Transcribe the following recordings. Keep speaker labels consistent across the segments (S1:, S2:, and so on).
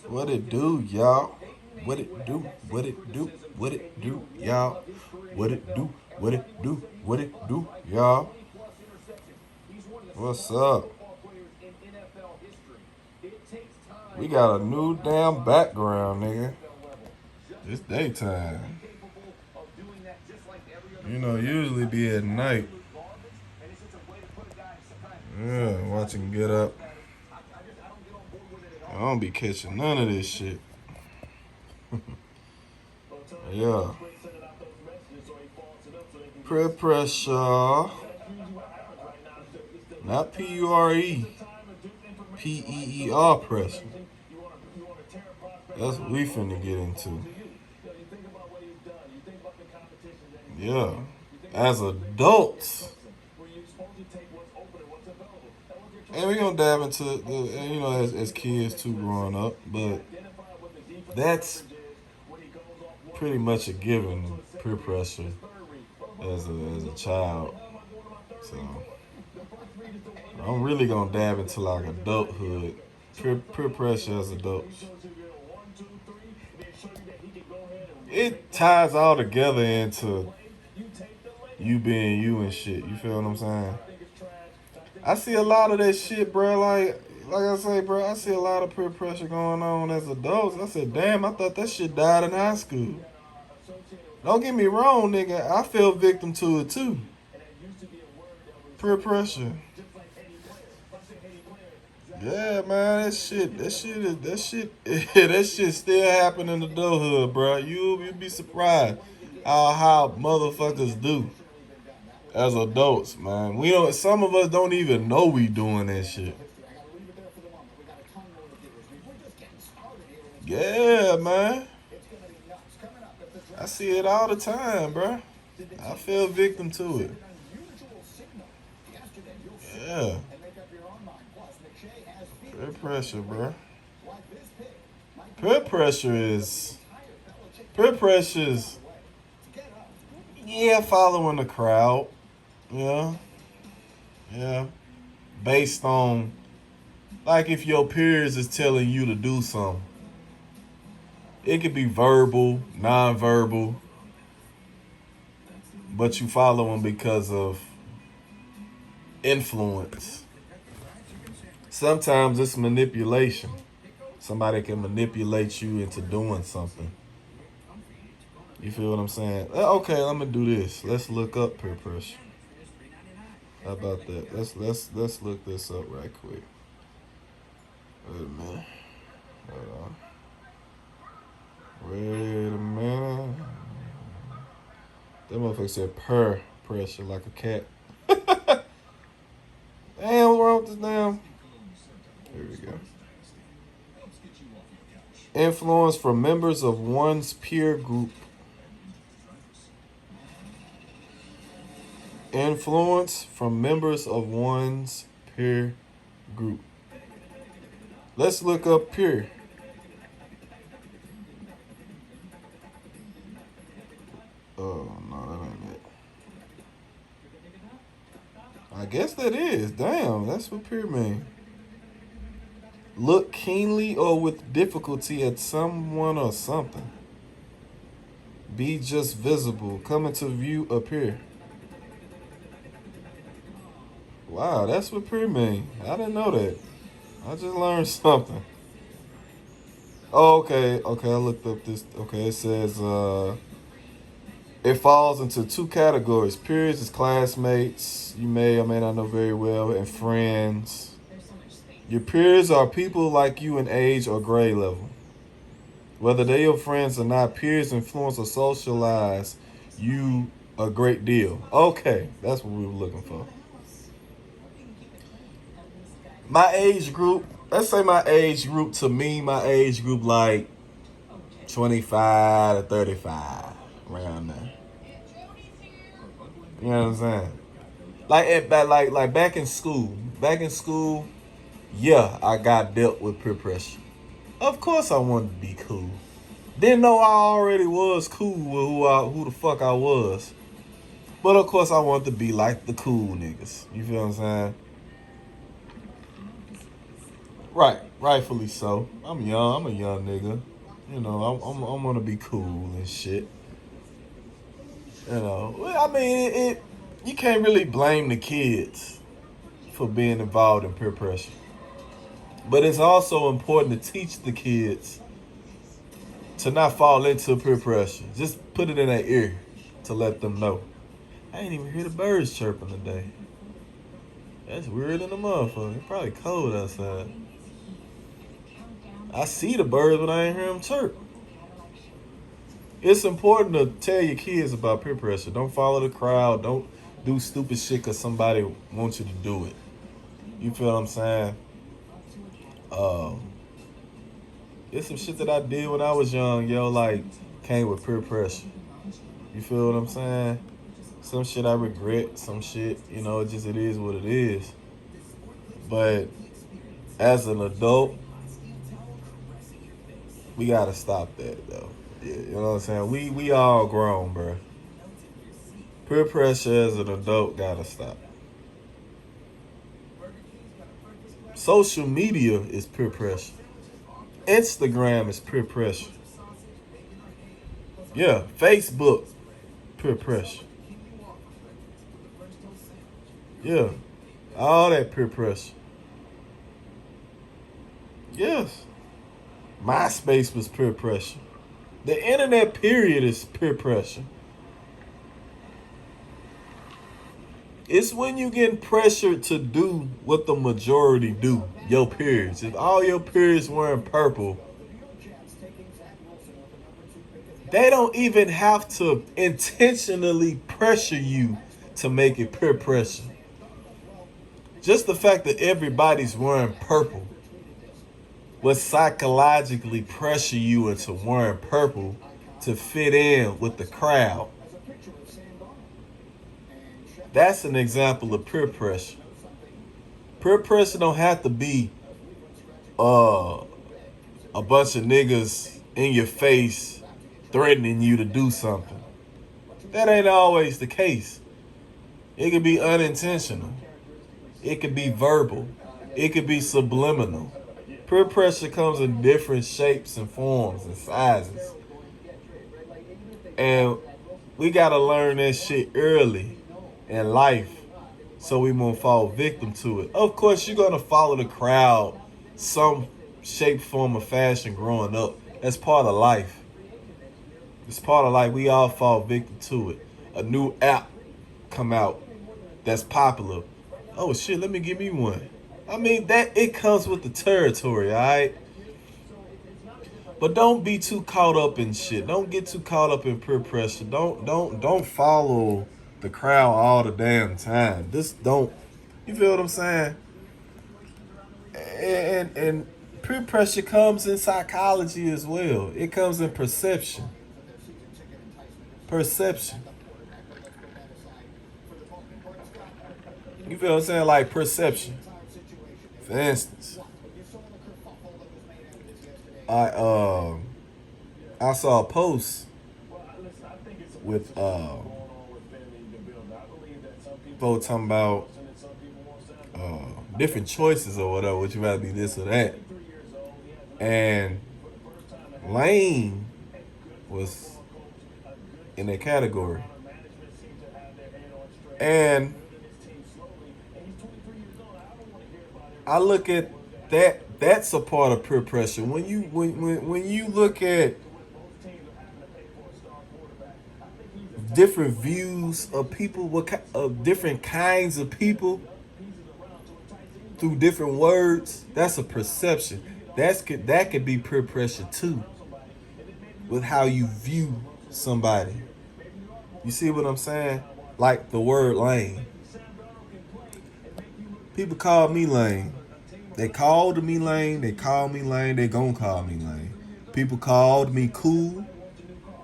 S1: What it do, y'all? What it do? What it do? What it do, y'all? What it do? What it do? What it do, y'all? What's up? We got a new damn background, nigga. It's daytime. You know, usually be at night. Yeah, watching Get Up. I don't be catching none of this shit. Yeah. Peer pressure. Not P-U-R-E. P-E-E-R pressure. That's what we finna get into. Yeah. As adults. And we gonna dive into the, you know, as kids too growing up, but that's pretty much a given, peer pressure as a child. So I'm really gonna dive into like adulthood, peer pressure as adults. It ties all together into you being you and shit. You feel what I'm saying? I see a lot of that shit, bro. Like I say, bro, I see a lot of peer pressure going on as adults. I said, damn, I thought that shit died in high school. Don't get me wrong, nigga. I fell victim to it too. Peer pressure. Yeah, man, that shit still happen in adulthood, bro. You be surprised how motherfuckers do as adults, man. We don't. Some of us don't even know we doing that shit. Yeah, man. I see it all the time, bro. I feel victim to it. Yeah. Peer pressure, bro. Peer pressure is peer pressure is yeah, following the crowd. Yeah. Yeah. Based on like if your peers is telling you to do something. It could be verbal, non-verbal, but you follow them because of influence. Sometimes it's manipulation. Somebody can manipulate you into doing something. You feel what I'm saying? Okay, let me do this. Let's look up peer pressure. How about that? Let's look this up right quick. Wait a minute. Hold on. Wait a minute. That motherfucker said per pressure like a cat. Damn, what's wrong with this damn? Here we go. Influence from members of one's peer group. Influence from members of one's peer group. Let's look up peer. Oh, no, that ain't it. I guess that is. Damn, that's what peer mean. Look keenly or with difficulty at someone or something. Be just visible. Come into view, appear. Wow, that's what peer mean. I didn't know that. I just learned something. Oh, okay. Okay, I looked up this. Okay, it says it falls into two categories. Peers is classmates you may or may not know very well, and friends. Your peers are people like you in age or grade level. Whether they your friends or not, peers influence or socialize you a great deal. Okay, that's what we were looking for. My age group, let's say my age group, to me, my age group like 25 to 35, around there. You know what I'm saying? Like back in school. Back in school, yeah, I got dealt with peer pressure. Of course I wanted to be cool. Didn't know I already was cool with who the fuck I was. But of course I wanted to be like the cool niggas. You feel what I'm saying? Right. Rightfully so. I'm young. I'm a young nigga. You know, I'm gonna be cool and shit. You know, well, I mean, you can't really blame the kids for being involved in peer pressure, but it's also important to teach the kids to not fall into peer pressure. Just put it in their ear to let them know. I ain't even hear the birds chirping today. That's weird in the motherfucker. It's probably cold outside. I see the birds, but I ain't hear them chirp. It's important to tell your kids about peer pressure. Don't follow the crowd. Don't do stupid shit because somebody wants you to do it. You feel what I'm saying? Um, it's some shit that I did when I was young, yo, like came with peer pressure. You feel what I'm saying? Some shit I regret, some shit, it is what it is. But as an adult, we gotta stop that though. Yeah, you know what I'm saying? We all grown, bro. Peer pressure as an adult gotta stop. Social media is peer pressure. Instagram is peer pressure. Yeah, Facebook, peer pressure. Yeah, all that peer pressure. Yes. MySpace was peer pressure. The internet period is peer pressure. It's when you get pressured to do what the majority do, your peers. If all your peers wearing purple, they don't even have to intentionally pressure you to make it peer pressure. Just the fact that everybody's wearing purple will psychologically pressure you into wearing purple to fit in with the crowd. That's an example of peer pressure. Peer pressure don't have to be a bunch of niggas in your face threatening you to do something. That ain't always the case. It could be unintentional. It could be verbal. It could be subliminal. Peer pressure comes in different shapes and forms and sizes. And we gotta learn that shit early in life so we won't fall victim to it. Of course, you're gonna follow the crowd, some shape, form, or fashion growing up. That's part of life. It's part of life. We all fall victim to it. A new app come out that's popular. Oh shit, let me give me one. I mean, that it comes with the territory, all right? But don't be too caught up in shit. Don't get too caught up in peer pressure. Don't follow the crowd all the damn time. Just don't. You feel what I'm saying? And peer pressure comes in psychology as well. It comes in perception. Perception. You feel what I'm saying? Like perception. For instance, I I saw a post with folks talking about different choices or whatever. Would you rather be this or that? And Lane was in that category, and I look at that. That's a part of peer pressure. When you look at different views of people, of different kinds of people through different words, that's a perception. That could be peer pressure too, with how you view somebody. You see what I'm saying? Like the word lame. People call me lame. They called me lame. They call me lame. They gonna call me lame. People called me cool.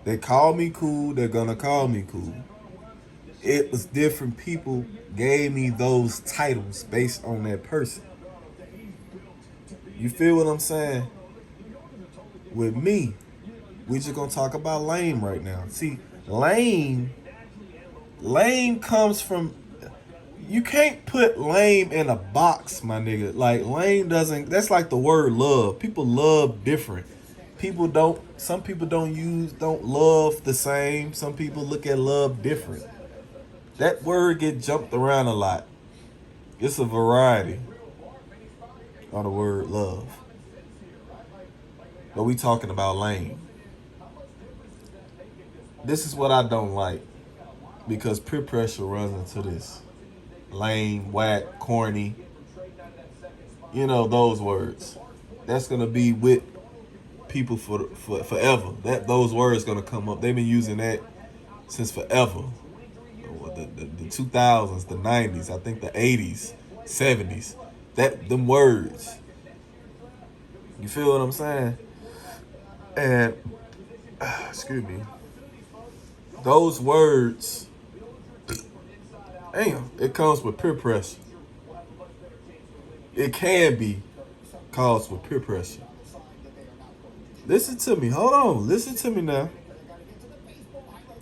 S1: They call me cool. They're gonna call me cool. It was different people gave me those titles based on that person. You feel what I'm saying? With me, we just gonna talk about lame right now. See, lame comes from, You can't put lame in a box, my nigga. Like lame doesn't. That's like the word love. People love different. People don't. Some people don't love the same. Some people look at love different. That word get jumped around a lot. It's a variety of the word love. But we talking about lame. This is what I don't like because peer pressure runs into this. Lame, whack, corny. You know those words. That's gonna be with people for forever. Those words gonna come up. They've been using that since forever. The 2000s, the 90s, I think the 80s, 70s. Them words. You feel what I'm saying? And excuse me. Those words, damn, it comes with peer pressure. It can be caused with peer pressure. Listen to me. Hold on. Listen to me now.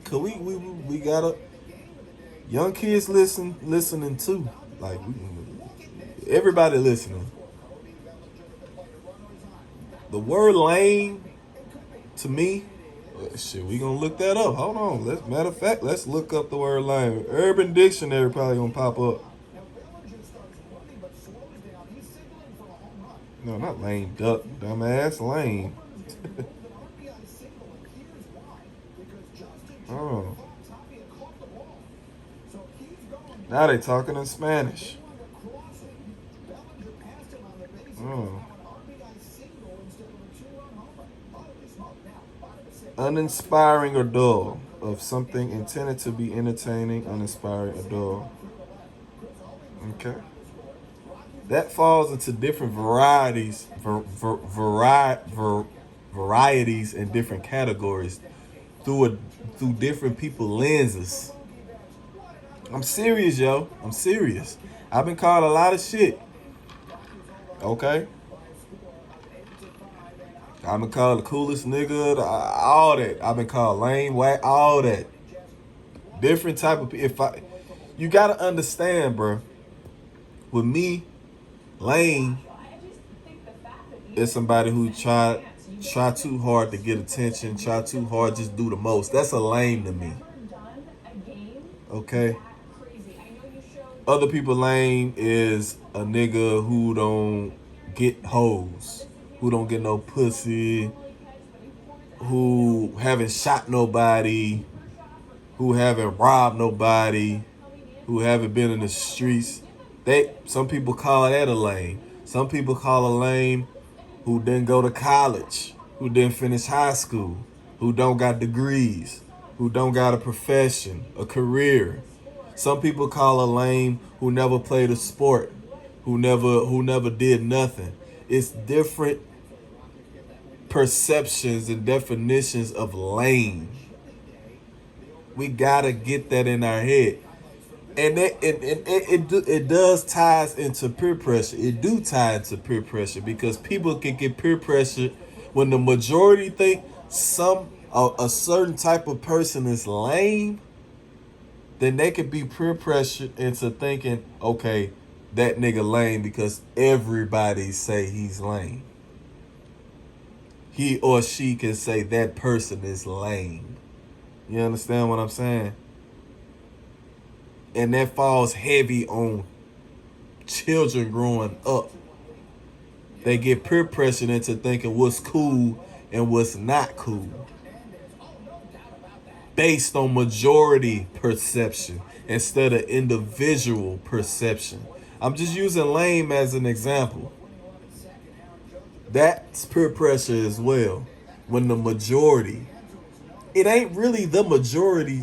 S1: Cause we gotta young kids listening too. Like everybody listening. The word lame to me, shit, we gonna look that up. Hold on. Matter of fact, let's look up the word lame. Urban Dictionary probably gonna pop up. No, not lame duck, dumbass, lame. Oh. Now they talking in Spanish. Oh. Uninspiring or dull. Of something intended to be entertaining, uninspiring or dull. Okay. That falls into different varieties, varieties and different categories through different people lenses. I'm serious, yo. I'm serious. I've been called a lot of shit. Okay. I've been called the coolest nigga, all that. I've been called lame, whack, all that. Different type of you gotta understand, bro. With me, lame is somebody who try too hard to get attention, try too hard, just do the most. That's a lame to me. Okay. Other people lame is a nigga who don't get hoes, who don't get no pussy, who haven't shot nobody, who haven't robbed nobody, who haven't been in the streets. Some people call that a lame. Some people call a lame who didn't go to college, who didn't finish high school, who don't got degrees, who don't got a profession, a career. Some people call a lame who never played a sport, who never did nothing. It's different perceptions and definitions of lame. We gotta get that in our head. And it does ties into peer pressure. It do tie into peer pressure because people can get peer pressure when the majority think a certain type of person is lame. Then they could be peer pressured into thinking, okay, that nigga lame because everybody say he's lame. He or she can say that person is lame. You understand what I'm saying? And that falls heavy on children growing up. They get peer pressured into thinking what's cool and what's not cool, based on majority perception instead of individual perception. I'm just using lame as an example. That's peer pressure as well. When the majority, it ain't really the majority.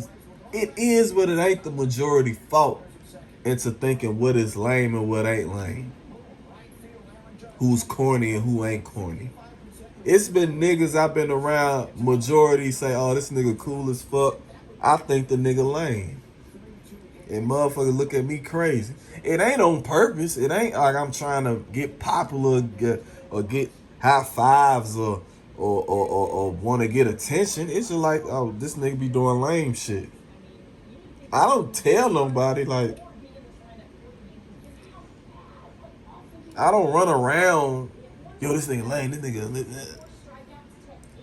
S1: It is, but it ain't the majority fault into thinking what is lame and what ain't lame. Who's corny and who ain't corny. It's been niggas I've been around, majority say, oh, this nigga cool as fuck. I think the nigga lame. And motherfuckers look at me crazy. It ain't on purpose. It ain't like I'm trying to get popular or get high fives or want to get attention. It's just like, oh, this nigga be doing lame shit. I don't tell nobody, like, I don't run around, yo, this nigga lame, this nigga.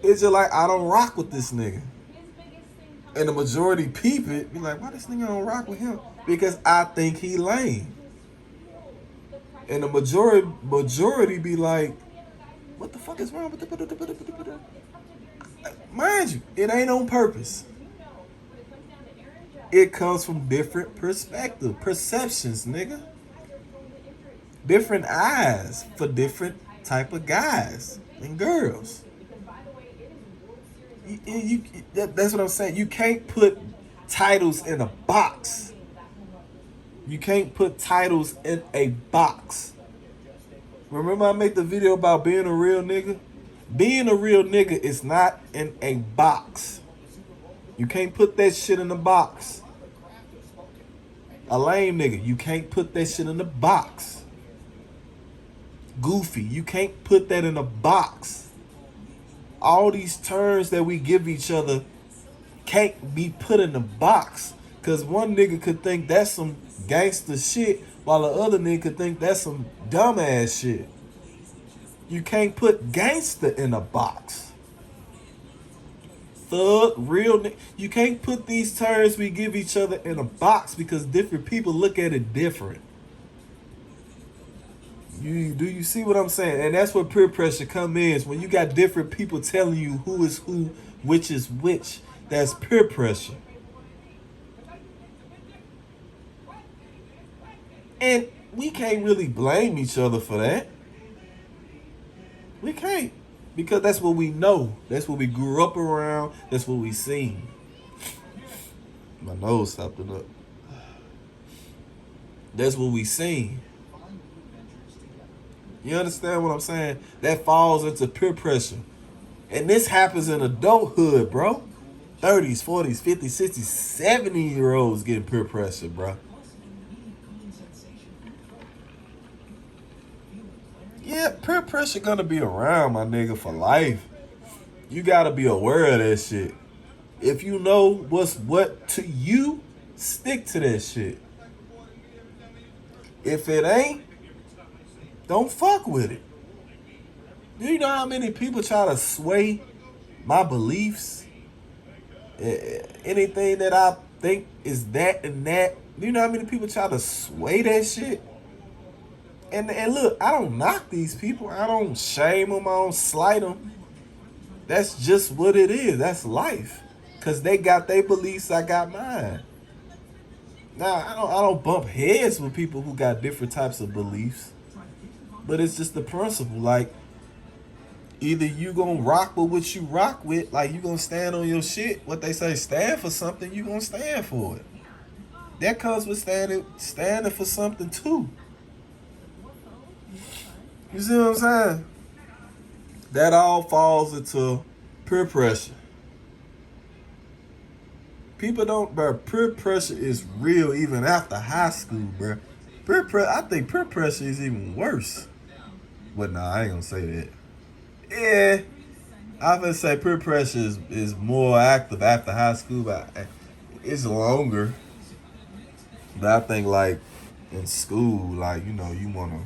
S1: It's just like I don't rock with this nigga. And the majority peep it, be like, why this nigga don't rock with him? Because I think he lame. And the majority be like, what the fuck is wrong with the... Mind you, it ain't on purpose. It comes from different perceptions, nigga. Different eyes for different type of guys and girls. That's what I'm saying. You can't put titles in a box. You can't put titles in a box. Remember I made the video about being a real nigga? Being a real nigga is not in a box. You can't put that shit in a box. A lame nigga, you can't put that shit in a box. Goofy, you can't put that in a box. All these terms that we give each other can't be put in a box. Cause one nigga could think that's some gangster shit, while the other nigga could think that's some dumbass shit. You can't put gangster in a box. Thug, real nigga. You can't put these terms we give each other in a box because different people look at it different. Do you see what I'm saying? And that's where peer pressure come in. Is when you got different people telling you who is who, which is which. That's peer pressure. And we can't really blame each other for that. We can't. Because that's what we know. That's what we grew up around. That's what we seen. My nose stopped it up. That's what we seen. You understand what I'm saying? That falls into peer pressure. And this happens in adulthood, bro. 30s, 40s, 50s, 60s, 70-year-olds getting peer pressure, bro. Yeah, peer pressure gonna be around, my nigga, for life. You gotta be aware of that shit. If you know what's what to you, stick to that shit. If it ain't, don't fuck with it. Do you know how many people try to sway my beliefs? Anything that I think is that and that. Do you know how many people try to sway that shit? And look, I don't knock these people. I don't shame them. I don't slight them. That's just what it is. That's life. Because they got their beliefs, I got mine. Now, I don't bump heads with people who got different types of beliefs. But it's just the principle. Like, either you gonna rock with what you rock with, like you gonna stand on your shit. What they say, stand for something, you gonna stand for it. That comes with standing for something too. You see what I'm saying? That all falls into peer pressure. People don't, bro. Peer pressure is real even after high school, bro. I think peer pressure is even worse. But nah, I ain't gonna say that. Yeah, I'm gonna say peer pressure is more active after high school, but it's longer. But I think like in school, like you know, you wanna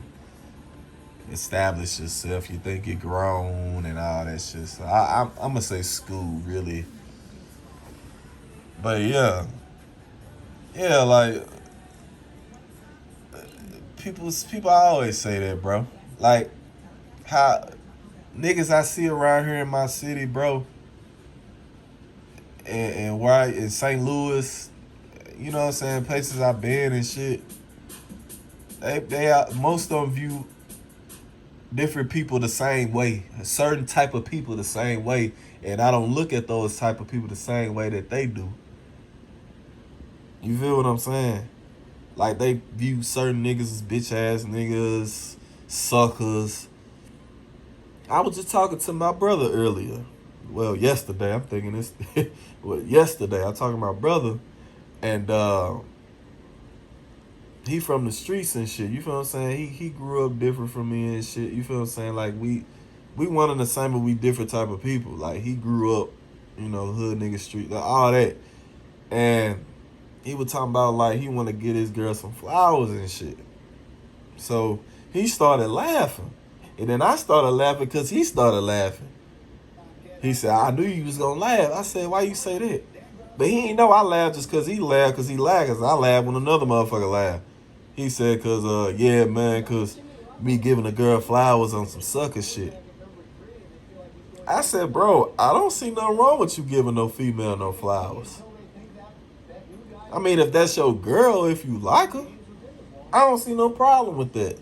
S1: establish yourself. You think you're grown and all that shit. So I'm gonna say school really. But yeah, like people always say that, bro. Like how niggas I see around here in my city, bro, and where in St. Louis, you know what I'm saying, places I've been and shit. They are, most of them view different people the same way, a certain type of people the same way, and I don't look at those type of people the same way that they do. You feel what I'm saying? Like they view certain niggas as bitch ass niggas, suckers. I was just talking to my brother earlier. Well, yesterday. I'm thinking this. Well, yesterday I'm talking to my brother, and he from the streets and shit. You feel what I'm saying? He grew up different from me and shit. You feel what I'm saying? Like we one and the same, but we different type of people. Like he grew up, you know, hood nigga street, like, all that, and he was talking about like he want to get his girl some flowers and shit. So He started laughing. And then I started laughing because he started laughing. He said, I knew you was going to laugh. I said, why you say that? But he ain't know I laughed just because he laughed because he laughed. Cause I laughed when another motherfucker laughed. He said, because, yeah, man, because me giving a girl flowers on some sucker shit. I said, bro, I don't see nothing wrong with you giving no female no flowers. I mean, if that's your girl, if you like her, I don't see no problem with that.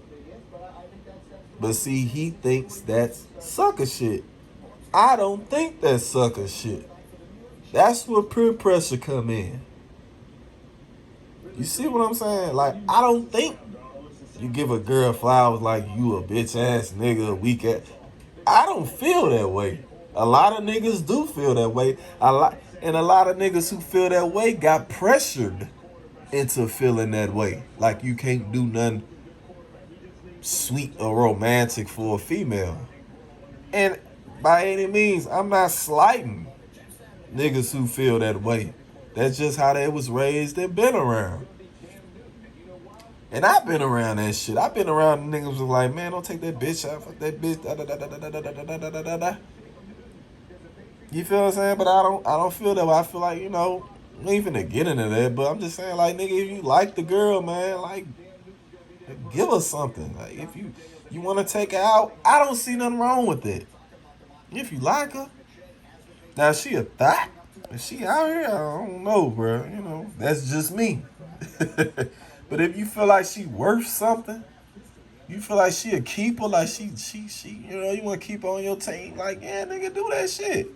S1: But see, he thinks that's sucker shit. I don't think that's sucker shit. That's where peer pressure come in. You see what I'm saying? Like, I don't think you give a girl flowers like you a bitch ass nigga, a weak ass. I don't feel that way. A lot of niggas do feel that way. And a lot of niggas who feel that way got pressured into feeling that way. Like you can't do nothing sweet or romantic for a female. And by any means, I'm not slighting niggas who feel that way. That's just how they was raised and been around. And I've been around that shit. I've been around niggas who like, man, don't take that bitch out. Fuck that bitch. Da, da, da, da, da, da, da, da, da, da, da. You feel what I'm saying? But I don't feel that way. I feel like, you know, I ain't finna get into that, but I'm just saying, like, nigga, if you like the girl, man, like, give her something. Like, if you want to take her out, I don't see nothing wrong with it. If you like her. Now, she a thot. If she out here, I don't know, bro. You know, that's just me. But if you feel like she worth something, you feel like she a keeper, like she, you know, you want to keep her on your team, like, yeah, nigga, do that shit.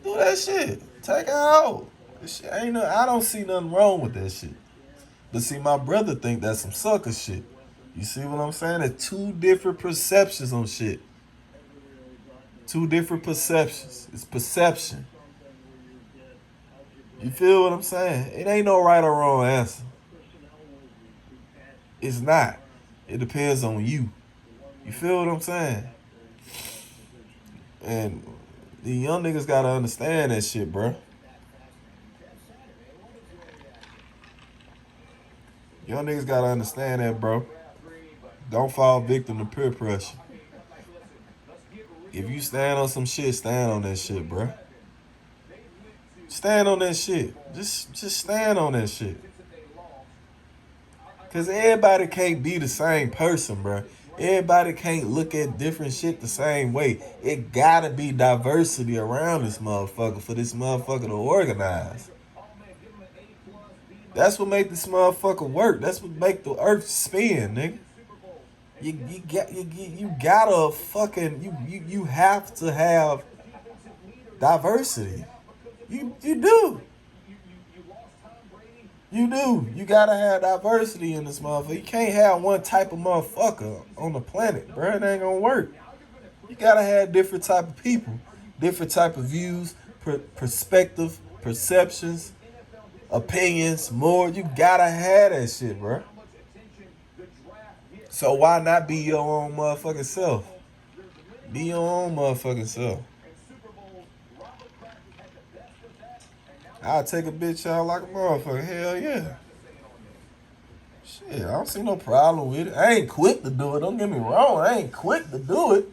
S1: Do that shit. Take her out. Shit ain't no, I don't see nothing wrong with that shit. But see, my brother think that's some sucker shit. You see what I'm saying? There's two different perceptions on shit. Two different perceptions. It's perception. You feel what I'm saying? It ain't no right or wrong answer. It's not. It depends on you. You feel what I'm saying? And the young niggas gotta understand that shit, bro. Young niggas gotta understand that, bro. Don't fall victim to peer pressure. If you stand on some shit, stand on that shit, bro. Stand on that shit. Just stand on that shit. Cause everybody can't be the same person, bro. Everybody can't look at different shit the same way. It gotta be diversity around this motherfucker for this motherfucker to organize. That's what make this motherfucker work. That's what make the earth spin, nigga. You gotta fucking you have to have diversity. You do. You do. You gotta have diversity in this motherfucker. You can't have one type of motherfucker on the planet, bro. It ain't gonna work. You gotta have different type of people, different type of views, perspective, perceptions, opinions, more. You gotta have that shit, bro. So why not be your own motherfucking self? Be your own motherfucking self. I'll take a bitch out like a motherfucker. Hell yeah. Shit, I don't see no problem with it. I ain't quick to do it. Don't get me wrong. I ain't quick to do it.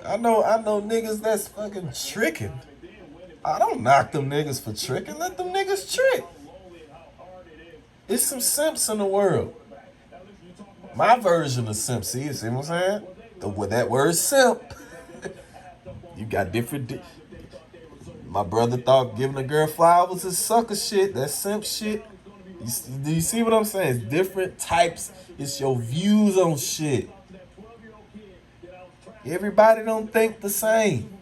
S1: I know niggas that's fucking tricking. I don't knock them niggas for tricking. Let them niggas trick. It's some simps in the world. My version of simp, see what I'm saying? With that word simp. You got different... My brother thought giving a girl flowers is sucker shit. That's simp shit. Do you see what I'm saying? It's different types. It's your views on shit. Everybody don't think the same.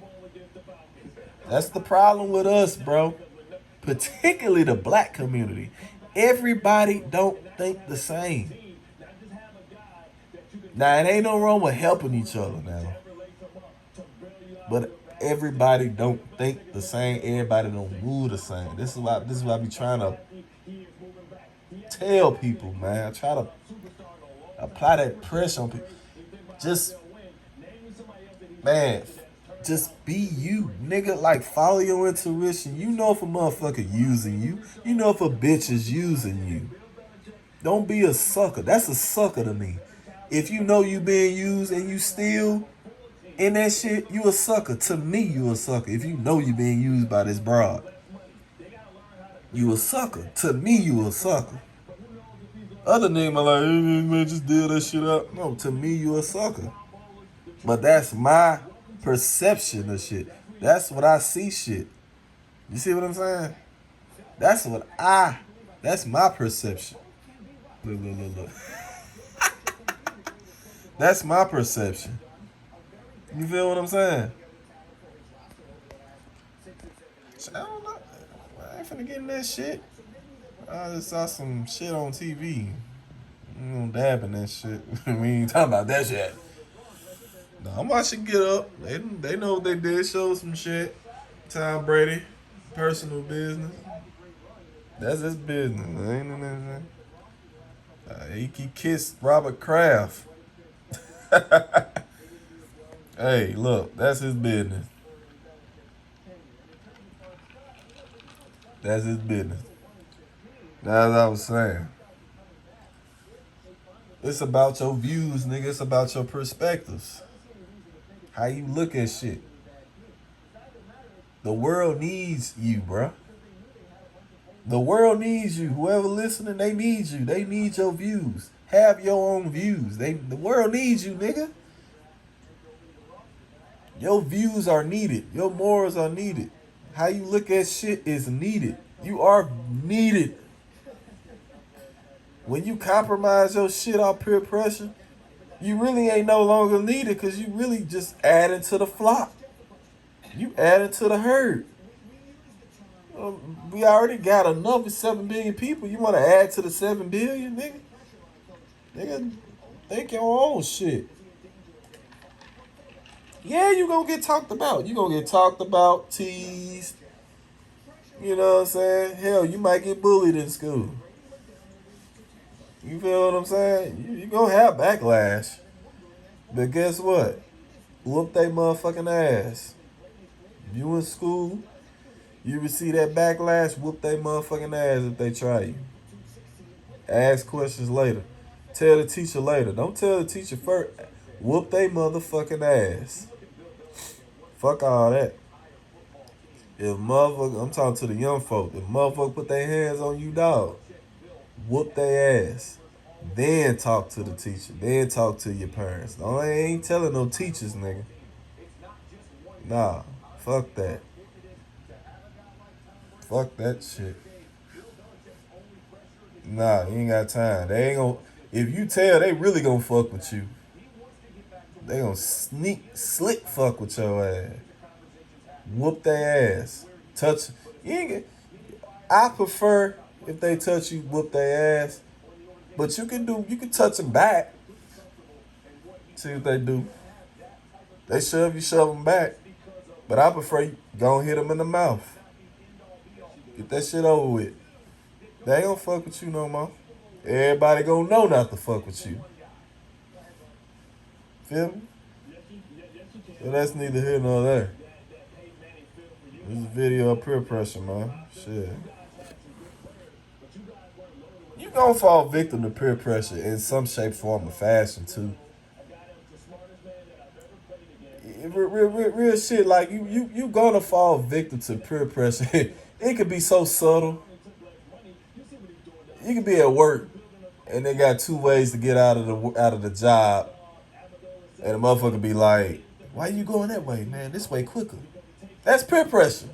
S1: That's the problem with us, bro. Particularly the black community. Everybody don't think the same. Now, it ain't no wrong with helping each other now. But everybody don't think the same. Everybody don't move the same. This is why I be trying to tell people, man. I try to apply that pressure on people. Just be you, nigga. Like, follow your intuition. You know if a motherfucker using you. You know if a bitch is using you. Don't be a sucker. That's a sucker to me. If you know you being used and you still in that shit, you a sucker. To me, you a sucker. If you know you being used by this broad, you a sucker. To me, you a sucker. Other niggas are like, hey, man, just deal that shit up. No, to me, you a sucker. But that's my perception of shit. That's what I see shit. You see what I'm saying? That's my perception. Look. That's my perception. You feel what I'm saying? I don't know. I ain't finna get in that shit. I just saw some shit on TV. You know, dabbing that shit. We ain't talking about that shit. No, I'm watching Get Up. They know what they did. Show some shit. Tom Brady, personal business. That's his business. He kissed Robert Kraft. Hey, look, that's his business. That's his business. That's what I was saying. It's about your views, nigga. It's about your perspectives. How you look at shit. The world needs you, bruh. The world needs you. Whoever listening, they need you. They need your views. Have your own views. The world needs you, nigga. Your views are needed. Your morals are needed. How you look at shit is needed. You are needed. When you compromise your shit off peer pressure, you really ain't no longer needed because you really just adding to the flock. You adding to the herd. We already got enough of 7 billion people. You want to add to the 7 billion, nigga? Nigga, think your own shit. Yeah, you gonna get talked about. You gonna get talked about, teased. You know what I'm saying? Hell, you might get bullied in school. You feel what I'm saying? You gonna have backlash. But guess what? Whoop they motherfucking ass. You in school, you receive that backlash, whoop they motherfucking ass if they try you. Ask questions later. Tell the teacher later. Don't tell the teacher first. Whoop they motherfucking ass. Fuck all that. If motherfucker, I'm talking to the young folk. If motherfucker put their hands on you, dog, whoop their ass. Then talk to the teacher. Then talk to your parents. No, I ain't telling no teachers, nigga. Nah, fuck that. Fuck that shit. Nah, you ain't got time. They ain't gonna. If you tell, they really gonna fuck with you. They gonna slick fuck with your ass. Whoop their ass. Touch. I prefer if they touch you, whoop their ass. But you can touch them back. See what they do. They shove you, shove them back. But I prefer you go hit them in the mouth. Get that shit over with. They ain't gonna fuck with you no more. Everybody gonna know not to fuck with you. Feel me? So that's neither here nor there. This is a video of peer pressure, man. Shit. You gonna fall victim to peer pressure in some shape, form, or fashion, too. Real shit, like, you gonna fall victim to peer pressure. It could be so subtle. You could be at work, and they got 2 ways to get out of the job. And the motherfucker be like, why you going that way, man? This way quicker. That's peer pressure.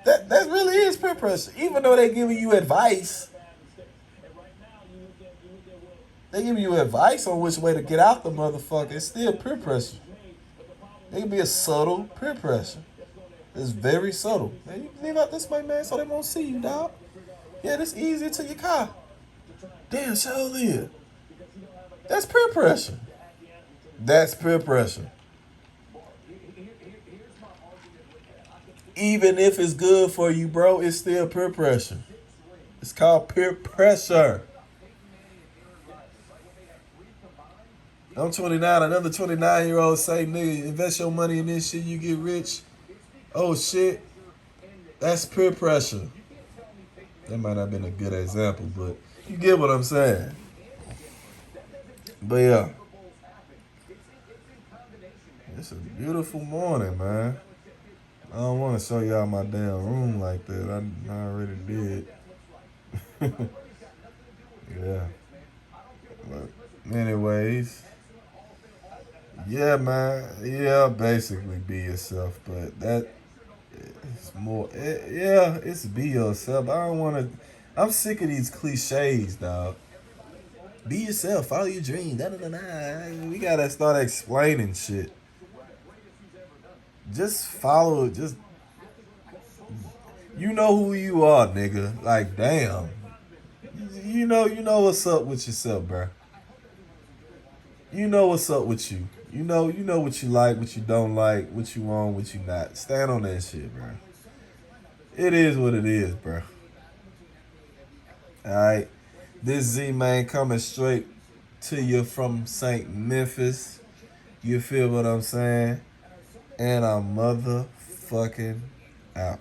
S1: That really is peer pressure. Even though they giving you advice. They give you advice on which way to get out the motherfucker. It's still peer pressure. It can be a subtle peer pressure. It's very subtle. Man, you leave out this way, man, so they won't see you, dog. Yeah, this easier to your car. Damn, show live. That's peer pressure. That's peer pressure. Even if it's good for you, bro, it's still peer pressure. It's called peer pressure. I'm 29. Another 29-year-old say, nigga, invest your money in this shit, you get rich. Oh, shit. That's peer pressure. That might not have been a good example, but you get what I'm saying. But yeah, it's a beautiful morning, man. I don't want to show y'all my damn room like that. I already did. Yeah. But anyways, yeah, man. Yeah, basically be yourself, but that it's more. Yeah, it's be yourself. I don't want to. I'm sick of these cliches, dog. Be yourself. Follow your dream. Da, da, da, da. We gotta start explaining shit. Just follow. Just you know who you are, nigga. Like damn. You know what's up with yourself, bro. You know what's up with you. You know what you like, what you don't like, what you want, what you not. Stand on that shit, bro. It is what it is, bro. All right. This Z man coming straight to you from St. Memphis. You feel what I'm saying? And I'm motherfucking out.